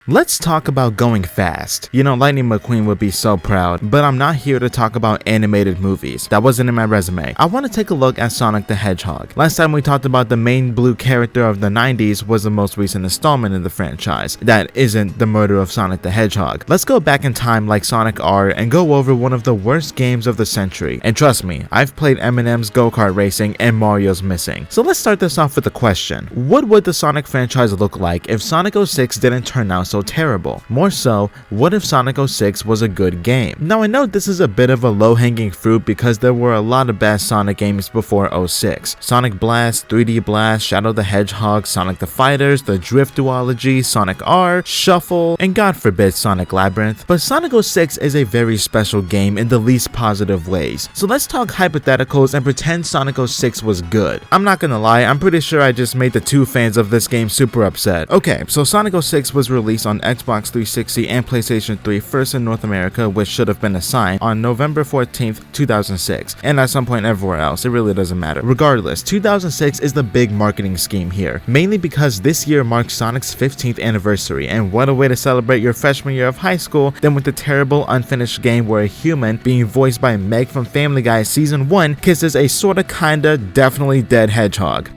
Let's talk about going fast. You know, Lightning McQueen would be so proud, but I'm not here to talk about animated movies. That wasn't in my resume. I want to take a look at Sonic the Hedgehog. Last time we talked about the main blue character of the 90s was the most recent installment in the franchise. That isn't the murder of Sonic the Hedgehog. Let's go back in time like Sonic R and go over one of the worst games of the century. And trust me, I've played Eminem's Go-Kart Racing and Mario's Missing. So let's start this off with a question. What would the Sonic franchise look like if Sonic 06 didn't turn out so terrible? More so, what if Sonic 06 was a good game? Now I know this is a bit of a low-hanging fruit because there were a lot of bad Sonic games before 06. Sonic Blast, 3D Blast, Shadow the Hedgehog, Sonic the Fighters, the Drift Duology, Sonic R, Shuffle, and God forbid Sonic Labyrinth. But Sonic 06 is a very special game in the least positive ways. So let's talk hypotheticals and pretend Sonic 06 was good. I'm not gonna lie, I'm pretty sure I just made the two fans of this game super upset. Okay, so Sonic 06 was released on Xbox 360 and PlayStation 3 first in North America, which should have been assigned on November 14th, 2006, and at some point everywhere else, it really doesn't matter. Regardless, 2006 is the big marketing scheme here, mainly because this year marks Sonic's 15th anniversary, and what a way to celebrate your freshman year of high school than with the terrible unfinished game where a human, being voiced by Meg from Family Guy Season 1, kisses a sorta kinda definitely dead hedgehog.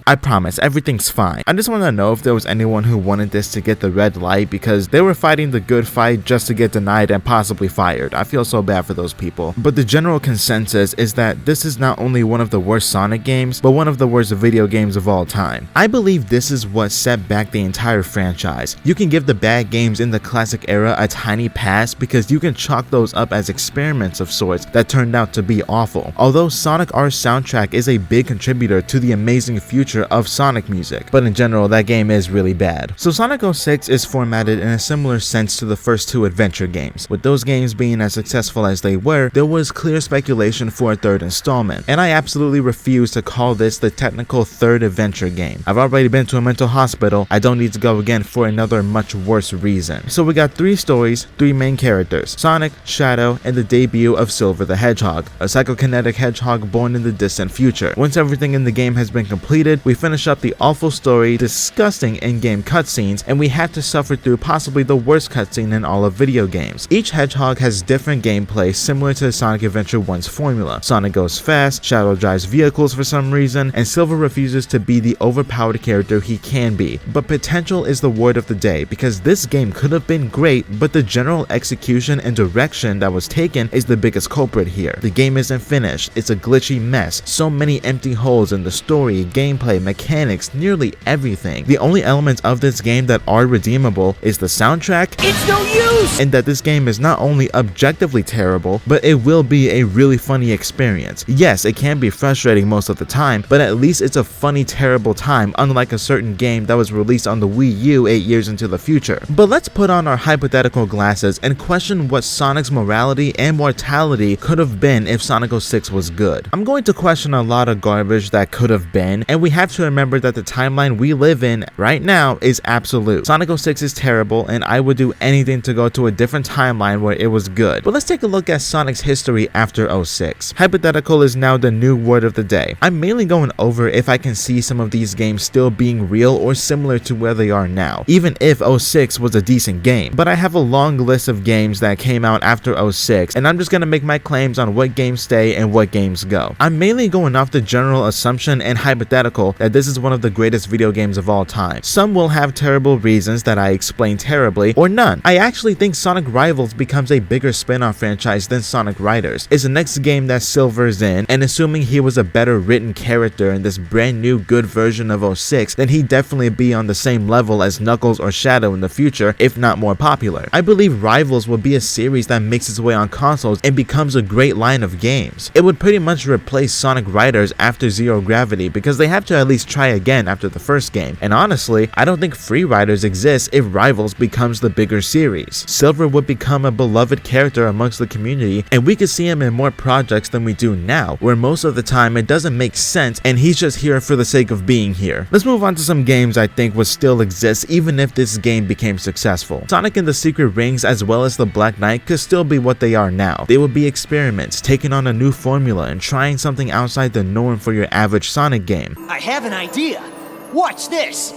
I promise, everything's fine. I just want to know if there was anyone who wanted this to get the red light because they were fighting the good fight just to get denied and possibly fired. I feel so bad for those people. But the general consensus is that this is not only one of the worst Sonic games, but one of the worst video games of all time. I believe this is what set back the entire franchise. You can give the bad games in the classic era a tiny pass because you can chalk those up as experiments of sorts that turned out to be awful. Although Sonic R's soundtrack is a big contributor to the amazing future of Sonic music, but in general that game is really bad. So Sonic 06 is formatted in a similar sense to the first two adventure games. With those games being as successful as they were, there was clear speculation for a third installment, and I absolutely refuse to call this the technical third adventure game. I've already been to a mental hospital, I don't need to go again for another much worse reason. So we got three stories, three main characters, Sonic, Shadow, and the debut of Silver the Hedgehog, a psychokinetic hedgehog born in the distant future. Once everything in the game has been completed, we finish up the awful story, disgusting in-game cutscenes, and we have to suffer through possibly the worst cutscene in all of video games. Each hedgehog has different gameplay similar to Sonic Adventure 1's formula. Sonic goes fast, Shadow drives vehicles for some reason, and Silver refuses to be the overpowered character he can be. But potential is the word of the day because this game could have been great, but the general execution and direction that was taken is the biggest culprit here. The game isn't finished, it's a glitchy mess, so many empty holes in the story, gameplay, mechanics, nearly everything. The only elements of this game that are redeemable is the soundtrack, it's no use, and that this game is not only objectively terrible, but it will be a really funny experience. Yes, it can be frustrating most of the time, but at least it's a funny, terrible time, unlike a certain game that was released on the Wii U 8 years into the future. But let's put on our hypothetical glasses and question what Sonic's morality and mortality could have been if Sonic 06 was good. I'm going to question a lot of garbage that could have been, and we have to remember that the timeline we live in right now is absolute. Sonic 06 is terrible, and I would do anything to go to a different timeline where it was good. But let's take a look at Sonic's history after 06. Hypothetical is now the new word of the day. I'm mainly going over if I can see some of these games still being real or similar to where they are now, even if 06 was a decent game. But I have a long list of games that came out after 06, and I'm just gonna make my claims on what games stay and what games go. I'm mainly going off the general assumption and hypothetical that this is one of the greatest video games of all time. Some will have terrible reasons that I explain terribly, or none. I actually think Sonic Rivals becomes a bigger spin-off franchise than Sonic Riders. It's the next game that Silver's in, and assuming he was a better written character in this brand new good version of 06, then he'd definitely be on the same level as Knuckles or Shadow in the future, if not more popular. I believe Rivals will be a series that makes its way on consoles and becomes a great line of games. It would pretty much replace Sonic Riders after Zero Gravity because they have to at least try again after the first game, and honestly, I don't think Free Riders exists if Rivals becomes the bigger series. Silver would become a beloved character amongst the community, and we could see him in more projects than we do now, where most of the time it doesn't make sense and he's just here for the sake of being here. Let's move on to some games I think would still exist even if this game became successful. Sonic and the Secret Rings as well as the Black Knight could still be what they are now. They would be experiments, taking on a new formula and trying something outside the norm for your average Sonic game. I have an idea. Watch this.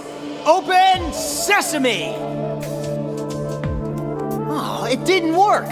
Open Sesame! it didn't work.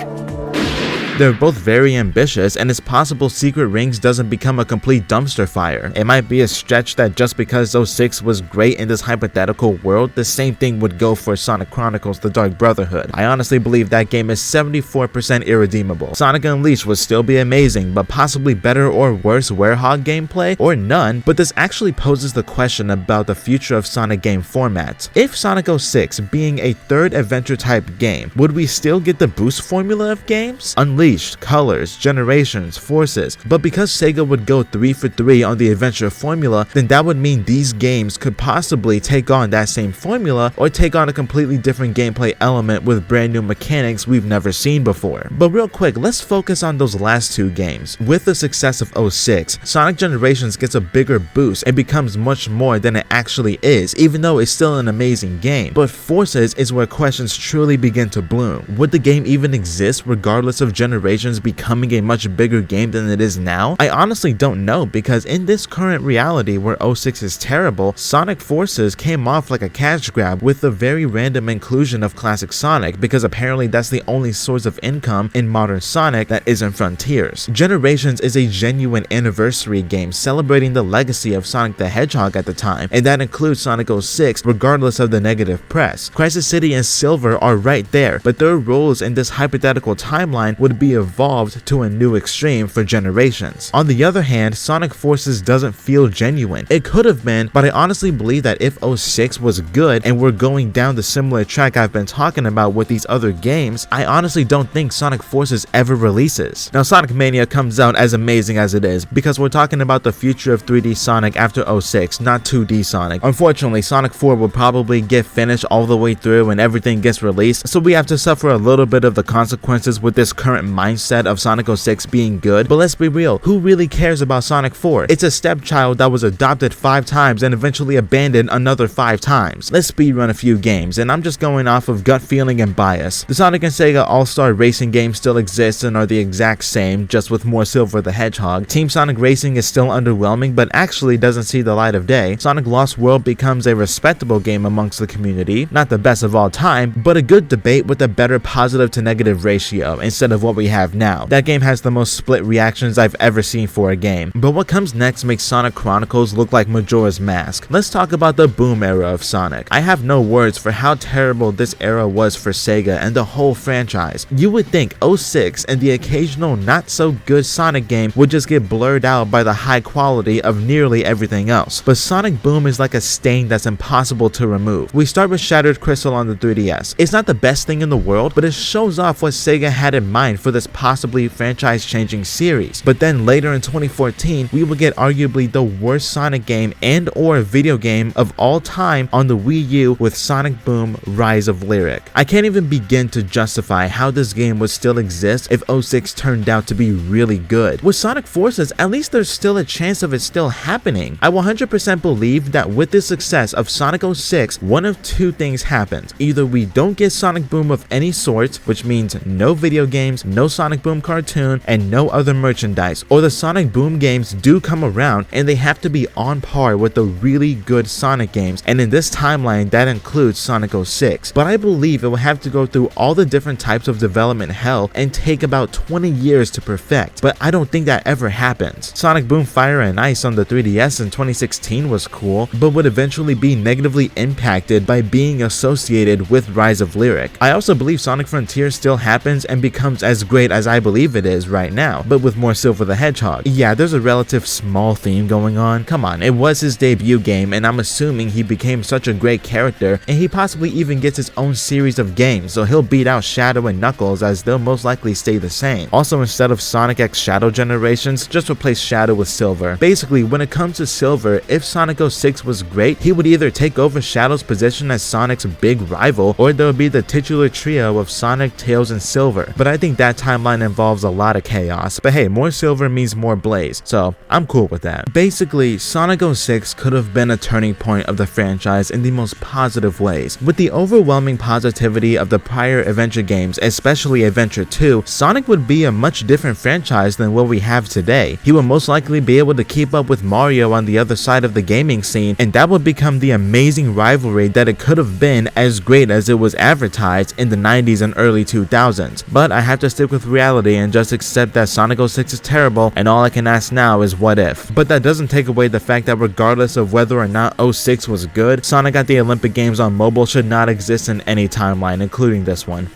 They're both very ambitious, and it's possible Secret Rings doesn't become a complete dumpster fire. It might be a stretch that just because 06 was great in this hypothetical world, the same thing would go for Sonic Chronicles The Dark Brotherhood. I honestly believe that game is 74% irredeemable. Sonic Unleashed would still be amazing, but possibly better or worse Werehog gameplay, or none. But this actually poses the question about the future of Sonic game formats. If Sonic 06 being a third adventure type game, would we still get the boost formula of games? Unleashed, Colors, Generations, Forces, but because Sega would go 3 for 3 on the adventure formula, then that would mean these games could possibly take on that same formula or take on a completely different gameplay element with brand new mechanics we've never seen before. But real quick, let's focus on those last two games. With the success of 06, Sonic Generations gets a bigger boost and becomes much more than it actually is, even though it's still an amazing game. But Forces is where questions truly begin to bloom. Would the game even exist regardless of Generations becoming a much bigger game than it is now? I honestly don't know, because in this current reality where 06 is terrible, Sonic Forces came off like a cash grab with the very random inclusion of classic Sonic, because apparently that's the only source of income in modern Sonic that isn't Frontiers. Generations is a genuine anniversary game celebrating the legacy of Sonic the Hedgehog at the time, and that includes Sonic 06 regardless of the negative press. Crisis City and Silver are right there, but their roles in this hypothetical timeline would be evolved to a new extreme for Generations. On the other hand, Sonic Forces doesn't feel genuine. It could have been, but I honestly believe that if 06 was good and we're going down the similar track I've been talking about with these other games, I honestly don't think Sonic Forces ever releases. Now, Sonic Mania comes out as amazing as it is, because we're talking about the future of 3D Sonic after 06, not 2D Sonic. Unfortunately, Sonic 4 will probably get finished all the way through and everything gets released, so we have to suffer a little bit of the consequences with this current mindset of Sonic 06 being good. But let's be real, who really cares about Sonic 4? It's a stepchild that was adopted 5 times and eventually abandoned another 5 times. Let's speedrun a few games, and I'm just going off of gut feeling and bias. The Sonic and Sega All-Star Racing games still exist and are the exact same, just with more Silver the Hedgehog. Team Sonic Racing is still underwhelming, but actually doesn't see the light of day. Sonic Lost World becomes a respectable game amongst the community, not the best of all time, but a good debate with a better positive to negative ratio instead of what we have now. That game has the most split reactions I've ever seen for a game. But what comes next makes Sonic Chronicles look like Majora's Mask. Let's talk about the boom era of Sonic. I have no words for how terrible this era was for Sega and the whole franchise. You would think 06 and the occasional not so good Sonic game would just get blurred out by the high quality of nearly everything else. But Sonic Boom is like a stain that's impossible to remove. We start with Shattered Crystal on the 3DS. It's not the best thing in the world, but it shows off what Sega had in mind for this possibly franchise-changing series. But then later in 2014, we will get arguably the worst Sonic game and or video game of all time on the Wii U with Sonic Boom Rise of Lyric. I can't even begin to justify how this game would still exist if 06 turned out to be really good. With Sonic Forces, at least there's still a chance of it still happening. I 100% believe that with the success of Sonic 06, one of two things happens. Either we don't get Sonic Boom of any sort, which means no video games, no Sonic Boom cartoon, and no other merchandise, or the Sonic Boom games do come around and they have to be on par with the really good Sonic games, and in this timeline that includes Sonic 06. But I believe it will have to go through all the different types of development hell and take about 20 years to perfect, but I don't think that ever happens. Sonic Boom Fire and Ice on the 3DS in 2016 was cool, but would eventually be negatively impacted by being associated with Rise of Lyric. I also believe Sonic Frontier still happens and becomes as great as I believe it is right now, but with more Silver the Hedgehog. Yeah, there's a relative small theme going on. Come on, it was his debut game, and I'm assuming he became such a great character, and he possibly even gets his own series of games, so he'll beat out Shadow and Knuckles, as they'll most likely stay the same. Also, instead of Sonic X Shadow Generations, just replace Shadow with Silver. Basically, when it comes to Silver, if Sonic 06 was great, he would either take over Shadow's position as Sonic's big rival, or there would be the titular trio of Sonic, Tails, and Silver. But I think that timeline involves a lot of chaos, but hey, more silver means more blaze, so I'm cool with that. Basically, Sonic 06 could have been a turning point of the franchise in the most positive ways. With the overwhelming positivity of the prior adventure games, especially Adventure 2, Sonic would be a much different franchise than what we have today. He would most likely be able to keep up with Mario on the other side of the gaming scene, and that would become the amazing rivalry that it could have been, as great as it was advertised in the 90s and early 2000s. But I have to stick with reality and just accept that Sonic 06 is terrible, and all I can ask now is what if. But that doesn't take away the fact that regardless of whether or not 06 was good, Sonic at the Olympic Games on mobile should not exist in any timeline, including this one.